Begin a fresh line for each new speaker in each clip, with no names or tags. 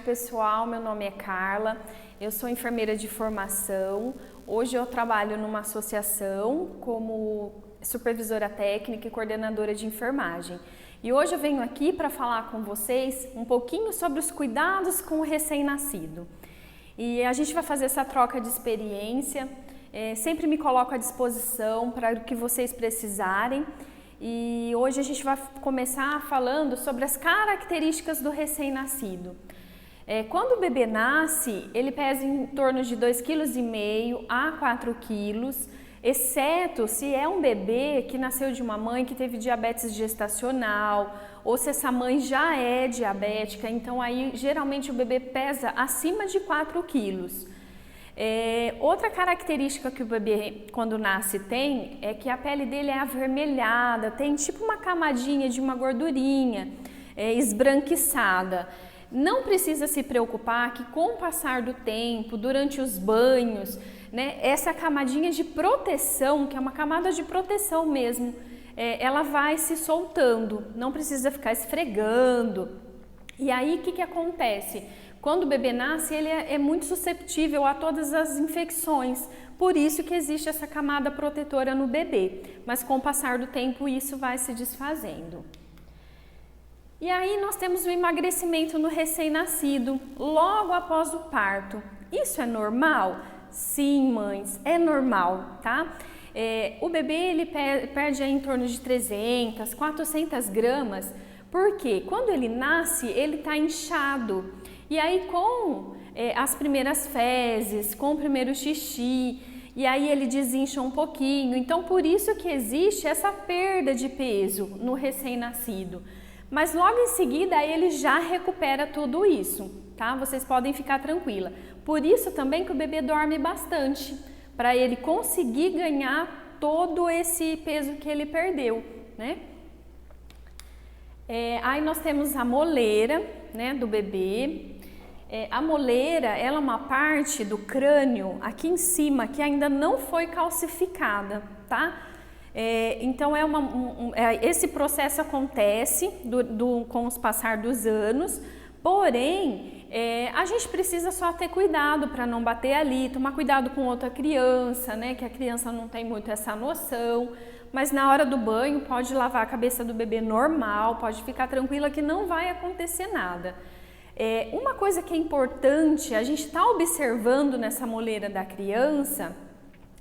pessoal, meu nome é Carla, eu sou enfermeira de formação. Hoje eu trabalho numa associação como supervisora técnica e coordenadora de enfermagem. E hoje eu venho aqui para falar com vocês um pouquinho sobre os cuidados com o recém-nascido. E a gente vai fazer essa troca de experiência, sempre me coloco à disposição para o que vocês precisarem. E hoje a gente vai começar falando sobre as características do recém-nascido. Quando o bebê nasce, ele pesa em torno de 2,5 kg a 4 kg, exceto se é um bebê que nasceu de uma mãe que teve diabetes gestacional, ou se essa mãe já é diabética, então aí geralmente o bebê pesa acima de 4 quilos. Outra característica que o bebê quando nasce tem é que a pele dele é avermelhada, tem tipo uma camadinha de uma gordurinha esbranquiçada. Não precisa se preocupar que com o passar do tempo, durante os banhos, né, essa camadinha de proteção, que é uma camada de proteção mesmo, ela vai se soltando, não precisa ficar esfregando. E aí o que acontece? Quando o bebê nasce, ele é muito susceptível a todas as infecções, por isso que existe essa camada protetora no bebê, mas com o passar do tempo isso vai se desfazendo. E aí nós temos o emagrecimento no recém-nascido, logo após o parto. Isso é normal? Sim, mães, é normal, tá? O bebê ele perde em torno de 300, 400 gramas, porque quando ele nasce, ele está inchado. E aí com as primeiras fezes, com o primeiro xixi, e aí ele desincha um pouquinho. Então por isso que existe essa perda de peso no recém-nascido. Mas logo em seguida ele já recupera tudo isso, tá? Vocês podem ficar tranquila. Por isso também que o bebê dorme bastante, para ele conseguir ganhar todo esse peso que ele perdeu, né? Aí nós temos a moleira, né, do bebê. A moleira, ela é uma parte do crânio aqui em cima que ainda não foi calcificada, tá? Então esse processo acontece com o passar dos anos, porém a gente precisa só ter cuidado para não bater ali, tomar cuidado com outra criança, né, que a criança não tem muito essa noção, mas na hora do banho pode lavar a cabeça do bebê normal, pode ficar tranquila que não vai acontecer nada. Uma coisa que é importante a gente está observando nessa moleira da criança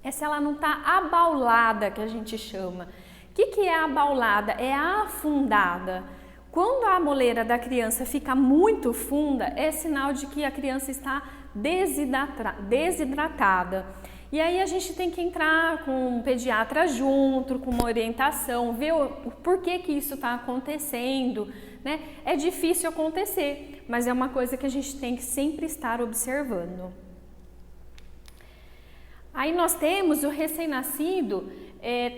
é se ela não está abaulada, que a gente chama. O que é abaulada? É afundada. Quando a moleira da criança fica muito funda, é sinal de que a criança está desidratada. E aí a gente tem que entrar com um pediatra junto, com uma orientação, ver o porquê que isso está acontecendo, né? É difícil acontecer, mas é uma coisa que a gente tem que sempre estar observando. Aí nós temos o recém-nascido,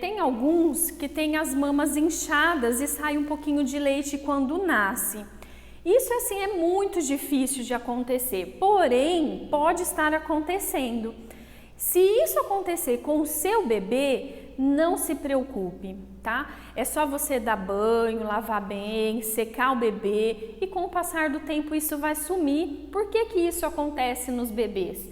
tem alguns que têm as mamas inchadas e sai um pouquinho de leite quando nasce. Isso assim é muito difícil de acontecer, porém pode estar acontecendo. Se isso acontecer com o seu bebê, não se preocupe, tá? É só você dar banho, lavar bem, secar o bebê e com o passar do tempo isso vai sumir. Por que isso acontece nos bebês?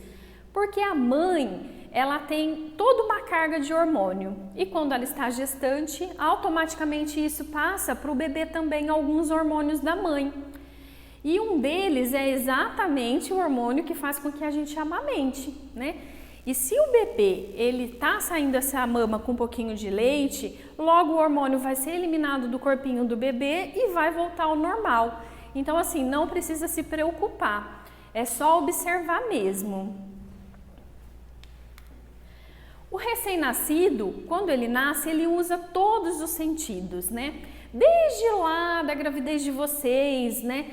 Porque a mãe, ela tem toda uma carga de hormônio e quando ela está gestante, automaticamente isso passa para o bebê também alguns hormônios da mãe. E um deles é exatamente o hormônio que faz com que a gente amamente, né? E se o bebê, ele tá saindo essa mama com um pouquinho de leite, logo o hormônio vai ser eliminado do corpinho do bebê e vai voltar ao normal. Então assim, não precisa se preocupar, é só observar mesmo. O recém-nascido, quando ele nasce, ele usa todos os sentidos, né? Desde lá da gravidez de vocês, né?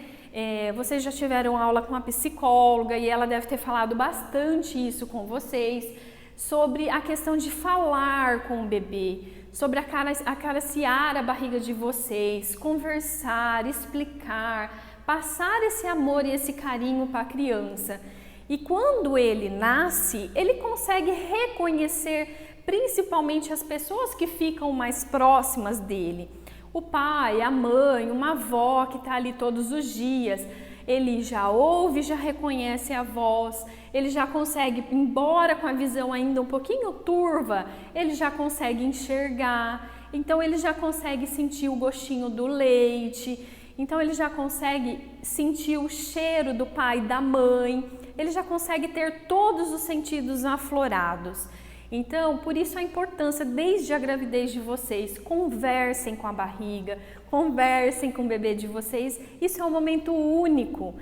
Vocês já tiveram aula com a psicóloga e ela deve ter falado bastante isso com vocês, sobre a questão de falar com o bebê, sobre acariciar a barriga de vocês, conversar, explicar, passar esse amor e esse carinho para a criança. E quando ele nasce, ele consegue reconhecer principalmente as pessoas que ficam mais próximas dele. O pai, a mãe, uma avó que está ali todos os dias. ele já ouve, já reconhece a voz, ele já consegue, embora com a visão ainda um pouquinho turva, ele já consegue enxergar, então ele já consegue sentir o gostinho do leite, então ele já consegue sentir o cheiro do pai e da mãe, ele já consegue ter todos os sentidos aflorados. Então, por isso a importância desde a gravidez de vocês, conversem com a barriga, conversem com o bebê de vocês, isso é um momento único.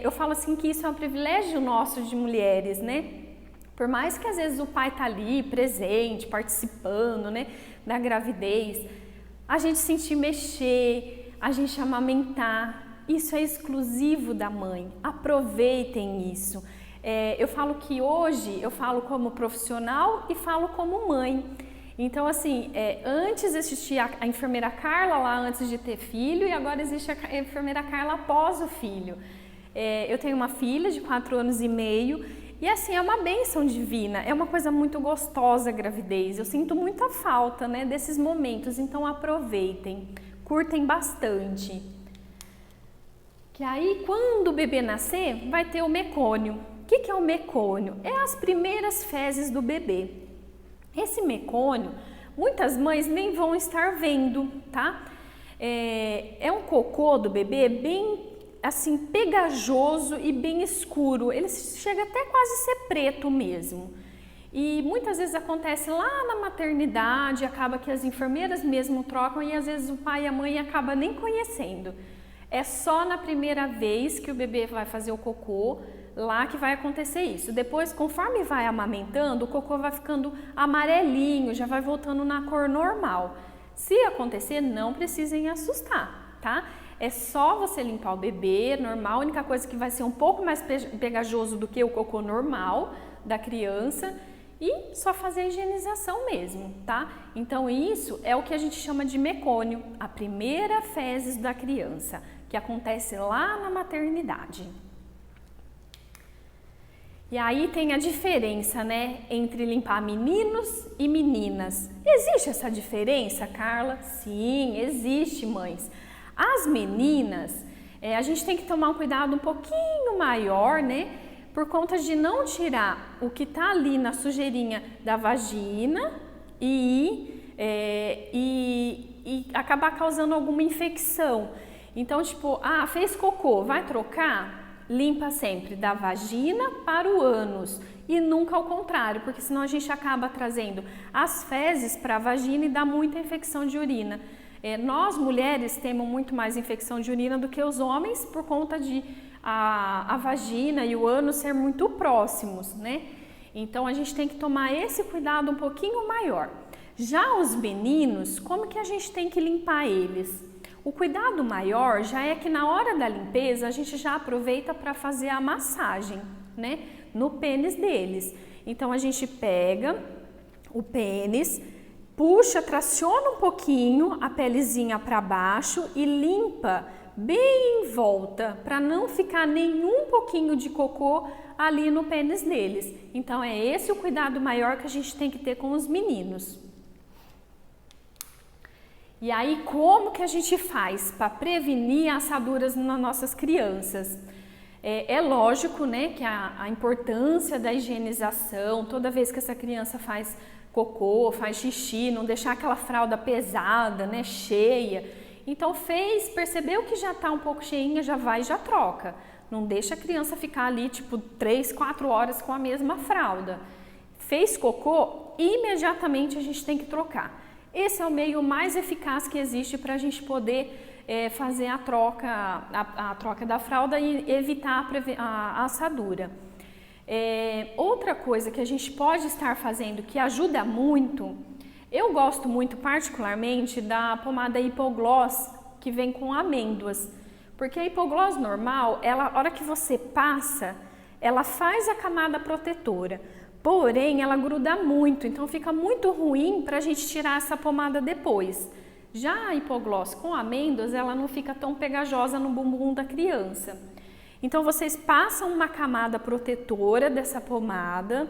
Eu falo assim que isso é um privilégio nosso de mulheres, né? Por mais que às vezes o pai tá ali presente, participando, né, da gravidez, a gente sentir mexer, a gente amamentar, isso é exclusivo da mãe, aproveitem isso. Eu falo que hoje eu falo como profissional e falo como mãe. Então, assim, antes existia a enfermeira Carla lá antes de ter filho e agora existe a enfermeira Carla após o filho. Eu tenho uma filha de 4 anos e meio e, assim, é uma bênção divina, é uma coisa muito gostosa a gravidez. Eu sinto muita falta, né, desses momentos, então aproveitem, curtem bastante. Que aí, quando o bebê nascer, vai ter o mecônio. O que é o mecônio? É as primeiras fezes do bebê. Esse mecônio, muitas mães nem vão estar vendo, tá? É um cocô do bebê bem, assim, pegajoso e bem escuro. Ele chega até quase ser preto mesmo. E muitas vezes acontece lá na maternidade, acaba que as enfermeiras mesmo trocam e às vezes o pai e a mãe acabam nem conhecendo. É só na primeira vez que o bebê vai fazer o cocô, lá que vai acontecer isso. Depois, conforme vai amamentando, o cocô vai ficando amarelinho, já vai voltando na cor normal. Se acontecer, não precisem assustar, tá? É só você limpar o bebê, normal. A única coisa que vai ser um pouco mais pegajoso do que o cocô normal da criança e só fazer a higienização mesmo, tá? Então isso é o que a gente chama de mecônio, a primeira fezes da criança, que acontece lá na maternidade. E aí tem a diferença, né, entre limpar meninos e meninas. Existe essa diferença, Carla? Sim, existe, mães. As meninas, a gente tem que tomar um cuidado um pouquinho maior, né, por conta de não tirar o que tá ali na sujeirinha da vagina e acabar causando alguma infecção. Então, tipo, fez cocô, vai trocar? Limpa sempre da vagina para o ânus e nunca ao contrário, porque senão a gente acaba trazendo as fezes para a vagina e dá muita infecção de urina. Nós mulheres temos muito mais infecção de urina do que os homens por conta de a vagina e o ânus ser muito próximos, né? Então a gente tem que tomar esse cuidado um pouquinho maior. Já os meninos, como que a gente tem que limpar eles? O cuidado maior já é que na hora da limpeza a gente já aproveita para fazer a massagem, né, no pênis deles. Então a gente pega o pênis, puxa, traciona um pouquinho a pelezinha para baixo e limpa bem em volta para não ficar nenhum pouquinho de cocô ali no pênis deles. Então é esse o cuidado maior que a gente tem que ter com os meninos. E aí, como que a gente faz para prevenir assaduras nas nossas crianças? É lógico, né, que a importância da higienização, toda vez que essa criança faz cocô, faz xixi, não deixar aquela fralda pesada, né, cheia. Então, percebeu que já está um pouco cheinha, já vai e já troca. Não deixa a criança ficar ali, tipo, 3, 4 horas com a mesma fralda. Fez cocô, imediatamente a gente tem que trocar. Esse é o meio mais eficaz que existe para a gente poder fazer a troca da fralda e evitar a assadura. Outra coisa que a gente pode estar fazendo que ajuda muito, eu gosto muito particularmente da pomada Hipogloss que vem com amêndoas, porque a Hipogloss normal, a hora que você passa, ela faz a camada protetora. Porém, ela gruda muito, então fica muito ruim para a gente tirar essa pomada depois. Já a Hipogloss com amêndoas, ela não fica tão pegajosa no bumbum da criança. Então, vocês passam uma camada protetora dessa pomada,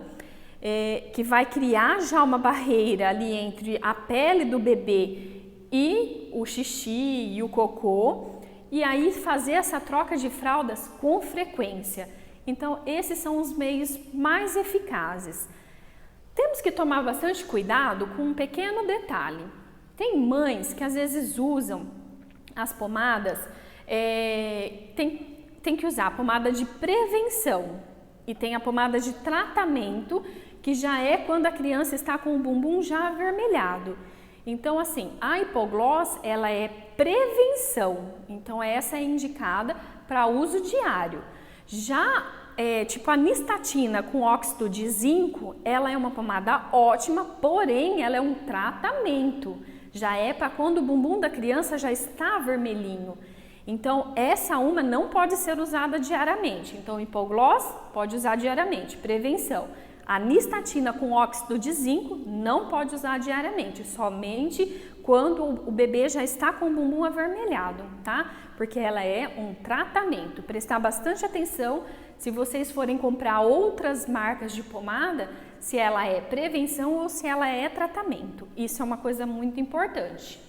que vai criar já uma barreira ali entre a pele do bebê e o xixi e o cocô. e aí fazer essa troca de fraldas com frequência. Então, esses são os meios mais eficazes. Temos que tomar bastante cuidado com um pequeno detalhe. Tem mães que às vezes usam as pomadas, tem que usar a pomada de prevenção e tem a pomada de tratamento, que já é quando a criança está com o bumbum já avermelhado. Então, assim, a hipogloss, ela é prevenção, então essa é indicada para uso diário. Já, tipo a nistatina com óxido de zinco, ela é uma pomada ótima, porém ela é um tratamento. Já é para quando o bumbum da criança já está vermelhinho. Então, essa uma não pode ser usada diariamente. Então, hipogloss pode usar diariamente, prevenção. A nistatina com óxido de zinco não pode usar diariamente, somente quando o bebê já está com o bumbum avermelhado, tá? Porque ela é um tratamento. Prestar bastante atenção se vocês forem comprar outras marcas de pomada, se ela é prevenção ou se ela é tratamento. Isso é uma coisa muito importante.